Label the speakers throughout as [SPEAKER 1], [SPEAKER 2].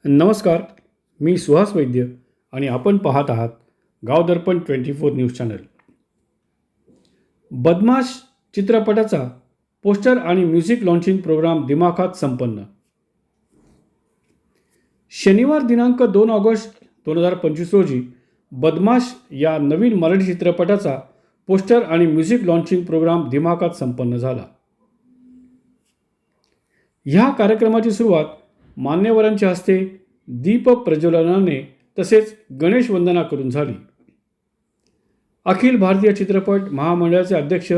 [SPEAKER 1] नमस्कार, मी सुहास वैद्य आणि आपण पाहत आहात गाव दर्पण 24 न्यूज चॅनल. बदमाश चित्रपटाचा पोस्टर आणि म्युझिक लॉन्चिंग प्रोग्राम दिमाखात संपन्न. शनिवार दिनांक 2 ऑगस्ट 2025 रोजी बदमाश या नवीन मराठी चित्रपटाचा पोस्टर आणि म्युझिक लॉन्चिंग प्रोग्राम दिमाखात संपन्न झाला. ह्या कार्यक्रमाची सुरुवात मान्यवरांच्या हस्ते दीप प्रज्वलनाने तसेच गणेश वंदना करून झाली. अखिल भारतीय चित्रपट महामंडळाचे अध्यक्ष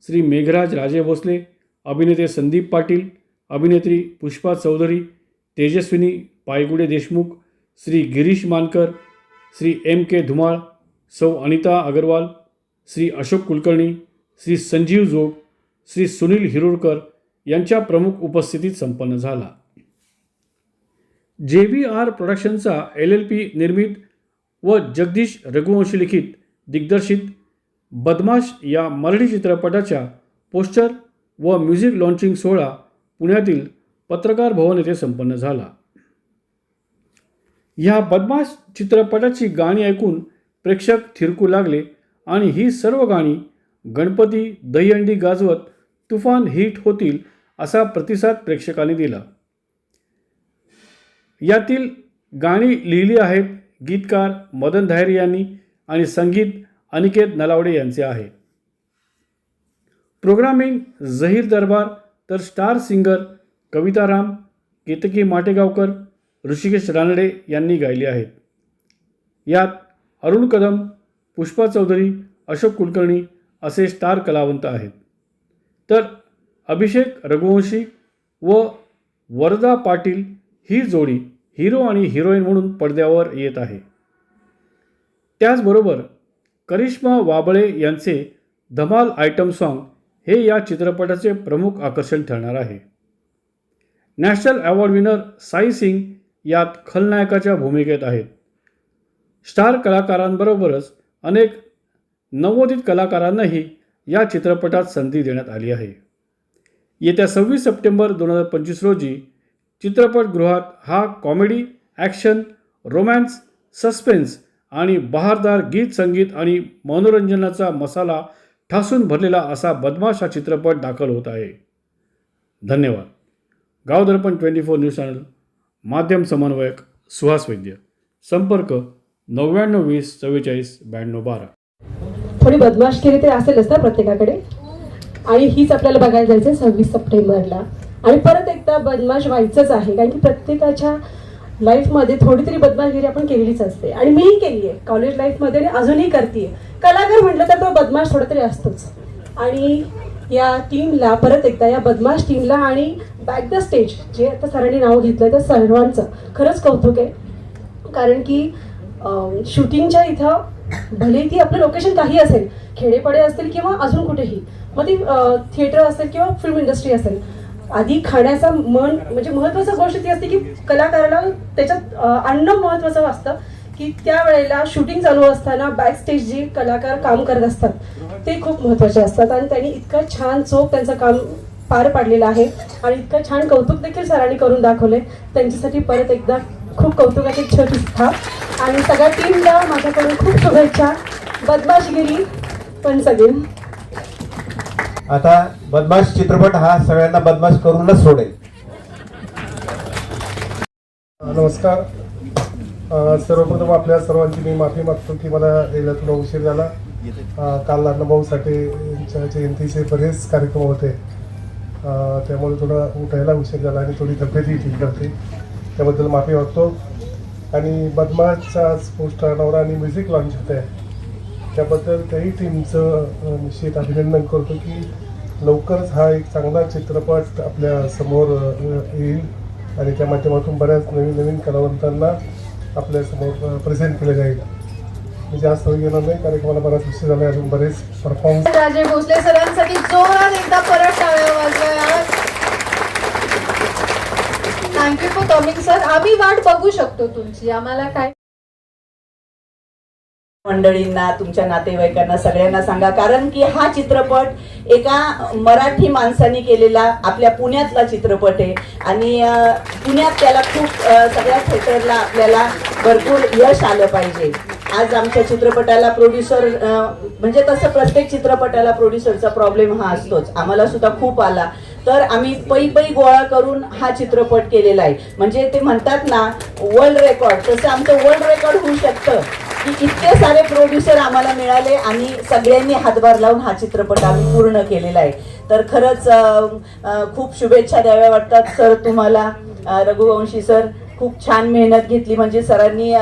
[SPEAKER 1] श्री मेघराज राजे भोसले, अभिनेते संदीप पाटील, अभिनेत्री पुष्पा चौधरी, तेजस्विनी पायगुडे देशमुख, श्री गिरीश मानकर, श्री M.K. धुमाळ, सौ अनिता अगरवाल, श्री अशोक कुलकर्णी, श्री संजीव जोग, श्री सुनील हिरोडकर यांच्या प्रमुख उपस्थितीत संपन्न झाला. JVR प्रोडक्शनचा LLP निर्मित व जगदीश रघुवंशी लिखित दिग्दर्शित बदमाश या मराठी चित्रपटाच्या पोस्टर व म्युझिक लॉन्चिंग सोहळा पुण्यातील पत्रकार भवन येथे संपन्न झाला. ह्या बदमाश चित्रपटाची गाणी ऐकून प्रेक्षक थिरकू लागले आणि ही सर्व गाणी गणपती दहीहंडी गाजवत तुफान हिट होतील असा प्रतिसाद प्रेक्षकांनी दिला. यातील गाणी लिहिली आहेत गीतकार मदन धायरे यांनी आणि संगीत अनिकेत नलावडे यांचे आहे. प्रोग्रामिंग झहीर दरबार तर स्टार सिंगर कविता राम, केतकी माटेगावकर, ऋषिकेश रानडे यांनी गायली आहेत. यात अरुण कदम, पुष्पा चौधरी, अशोक कुलकर्णी असे स्टार कलावंत आहेत. तर अभिषेक रघुवंशी व वरदा पाटील ही जोडी हिरो आणि हिरोईन म्हणून पडद्यावर येत आहे. त्याचबरोबर करिश्मा वाबळे यांचे धमाल आयटम सॉन्ग हे या चित्रपटाचे प्रमुख आकर्षण ठरणार आहे. National award winner Sai Singh यात खलनायकाच्या भूमिकेत आहेत. स्टार कलाकारांबरोबरच अनेक नवोदित कलाकारांनाही या चित्रपटात संधी देण्यात आली आहे. येत्या 26 सप्टेंबर 2025 रोजी चित्रपटगृहात हा कॉमेडी, ॲक्शन, रोमॅन्स, सस्पेन्स आणि बहारदार गीत संगीत आणि मनोरंजनाचा मसाला ठासून भरलेला असा बदमाश हा चित्रपट दाखल होत आहे. धन्यवाद. गाव दर्पण 24 न्यूज चॅनल, माध्यम समन्वयक सुहास वैद्य, संपर्क 9920 44 92 12.
[SPEAKER 2] थोडी बदमाश केली तरी असेलच ना प्रत्येकाकडे, आणि हीच आपल्याला बघायला जायचं 26 सप्टेंबरला. आणि परत एकदा बदमाश व्हायचंच आहे, कारण की प्रत्येकाच्या लाईफमध्ये थोडी तरी बदमाशगिरी आपण केलेलीच असते. आणि मीही केली आहे कॉलेज लाईफमध्ये आणि अजूनही करते. कलाकार म्हटलं तर तो बदमाश थोडा तरी असतोच. आणि या टीमला परत एकदा, या बदमाश टीमला आणि बॅक द स्टेज जे आता सरांनी नाव घेतलं त्या सर्वांचं खरंच कौतुक आहे. कारण की शूटिंगच्या इथं भले ती आपलं लोकेशन काही असेल, खेडेपाडे असतील किंवा अजून कुठेही, मग ती थिएटर असेल किंवा फिल्म इंडस्ट्री असेल, आधी खाण्याचा म्हणजे महत्त्वाची गोष्ट ती असते की कलाकाराला त्याच्यात अन्न महत्त्वाचं असतं. की त्यावेळेला शूटिंग चालू असताना बॅक स्टेज जे कलाकार काम करत असतात ते खूप महत्त्वाचे असतात. आणि त्यांनी इतकं छान चोख त्यांचं काम पार पाडलेलं आहे आणि इतकं छान कौतुक देखील सरांनी करून दाखवले. त्यांच्यासाठी परत एकदा खूप कौतुकाची छोटी थाप आणि सगळ्या टीमला माझ्याकडून खूप शुभेच्छा. बदमाशगिरी पण सगळे.
[SPEAKER 3] आता बदमाश चित्रपट हा सगळ्यांना बदमाश करूनच सोडेल.
[SPEAKER 4] नमस्कार. सर्वप्रथम आपल्या सर्वांची मी माफी मागतो की मला यायला थोडा उशीर झाला. काल अण्णाभाऊ साठे यांच्या जयंतीचे बरेच कार्यक्रम होते, त्यामुळे थोडा उठायला उशीर झाला आणि थोडी तब्येतही ठीक करते, त्याबद्दल माफी मागतो. आणि बदमाशचा आज पोस्टर नवरा आणि म्युझिक लॉन्च होत आहे, त्याबद्दल त्याही टीमचं निश्चित अभिनंदन करतो की लवकरच हा एक चांगला चित्रपट आपल्या समोर येईल आणि त्या माध्यमातून बऱ्याच नवीन नवीन कलावंतांना आपल्यासमोर प्रेझेंट केलं जाईल. मी जास्त घेणार नाही कारण की मला बराच विषय झाला, अजून बरेच परफॉर्मन्स.
[SPEAKER 5] राजे भोसले सरांसाठी जोरात एकदा परत टाळ्या वाजवा. Thank you for coming sir. आम्ही वाट बघू शकतो तुमची, आम्हाला काय
[SPEAKER 6] मंडळींना, तुमच्या नातेवाईकांना, सगळ्यांना सांगा, कारण की हा चित्रपट एका मराठी माणसाने केलेला आपल्या पुण्यातला चित्रपट आहे आणि पुण्यात त्याला खूप सगळ्या थिएटरला आपल्याला भरपूर यश आलं पाहिजे. आज आमच्या चित्रपटाला प्रोड्युसर म्हणजे तसं प्रत्येक चित्रपटाला प्रोड्युसरचा प्रॉब्लेम हा असतोच, आम्हाला सुद्धा खूप आला. तर आम्ही पै गोळा करून हा चित्रपट केलेला आहे. म्हणजे ते म्हणतात ना वर्ल्ड रेकॉर्ड, तसं आमचं वर्ल्ड रेकॉर्ड होऊ शकतं की इतके सारे प्रोड्युसर आम्हाला मिळाले आणि सगळ्यांनी हातभार लावून हा चित्रपट आम्ही पूर्ण केलेला आहे. तर खरंच खूप शुभेच्छा द्याव्या वाटतात सर तुम्हाला. रघुवंशी सर खूप छान मेहनत घेतली, म्हणजे सरांनी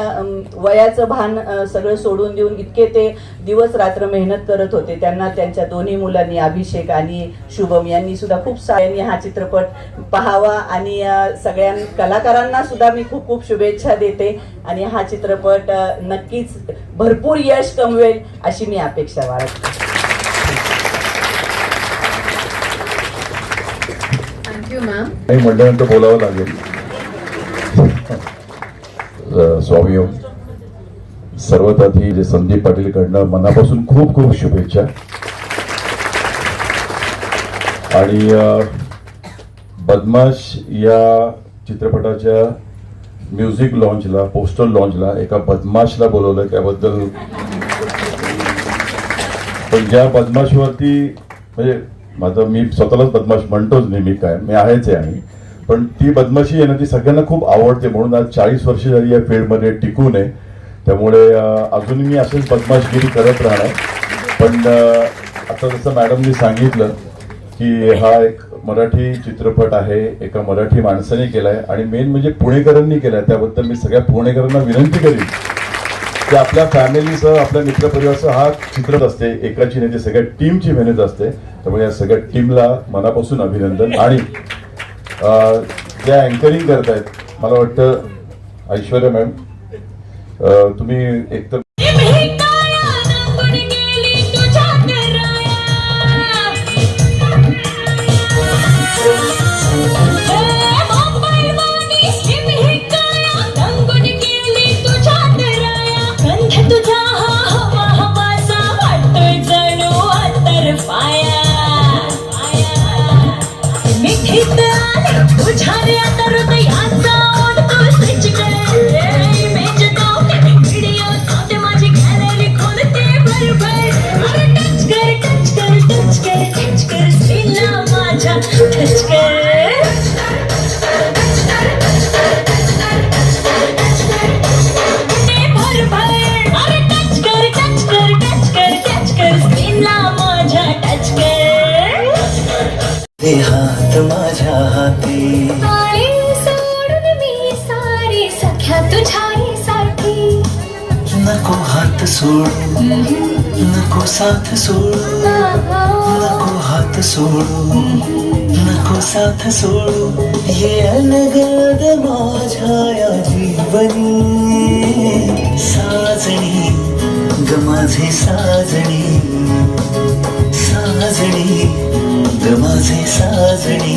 [SPEAKER 6] वयाचं भान सगळं सोडून देऊन इतके ते दिवस रात्र मेहनत करत होते. त्यांना त्यांच्या दोन्ही मुलांनी अभिषेक आणि शुभम यांनी सुद्धा खूप साऱ्यांनी हा चित्रपट पाहावा आणि सगळ्या कलाकारांना सुद्धा मी खूप खूप शुभेच्छा देते आणि हा चित्रपट नक्कीच भरपूर यश कमवेल अशी मी अपेक्षा बाळगते.
[SPEAKER 5] Thank you ma'am.
[SPEAKER 7] काही म्हटल्यानंतर बोलावं लागेल. स्वामी ओम. सर्वात आधी जे संदीप पाटीलकडनं मनापासून खूप खूप शुभेच्छा. आणि बदमाश या चित्रपटाच्या म्युझिक लॉन्चला, पोस्टर लॉन्चला एका बदमाशला बोलवलं, त्याबद्दल. पण ज्या बदमाशवरती म्हणजे मी स्वतःलाच बदमाश म्हणतोच नेहमी, काय मी आहेच आहे, आणि पण ती बदमाशी आहे ना ती सगळ्यांना खूप आवडते, म्हणून आज 40 वर्ष झाली या फील्डमध्ये टिकून आहे. त्यामुळे अजूनही मी असेच बदमाशगिरी करत राहणार. पण आता जसं मॅडमनी सांगितलं की हा एक मराठी चित्रपट आहे, एका मराठी माणसाने केलाय आणि मेन म्हणजे पुणेकरांनी केलाय. त्याबद्दल मी सगळ्या पुणेकरांना विनंती करीन की आपल्या फॅमिलीसह, आपल्या मित्रपरिवारासह हा चित्रपट असते, एकाची नाही, सगळ्या टीमची मेहनत असते. त्यामुळे या सगळ्या टीमला मनापासून अभिनंदन. आणि ज्या अँकरिंग करतायत, मला वाटतं ऐश्वर्या मॅम, तुम्ही एकतर
[SPEAKER 8] हात माझ्या हाती
[SPEAKER 9] सोडून मी सारी सख्या तुझ्यासाठी.
[SPEAKER 8] नको हात सोडू, नको साथ सोडू, नको हात सोडू, नको साथ सोडू. ये अनगद माझ्या या जीवनी साजणी ग माझे साजणी, साजणी ग माझे साजणी.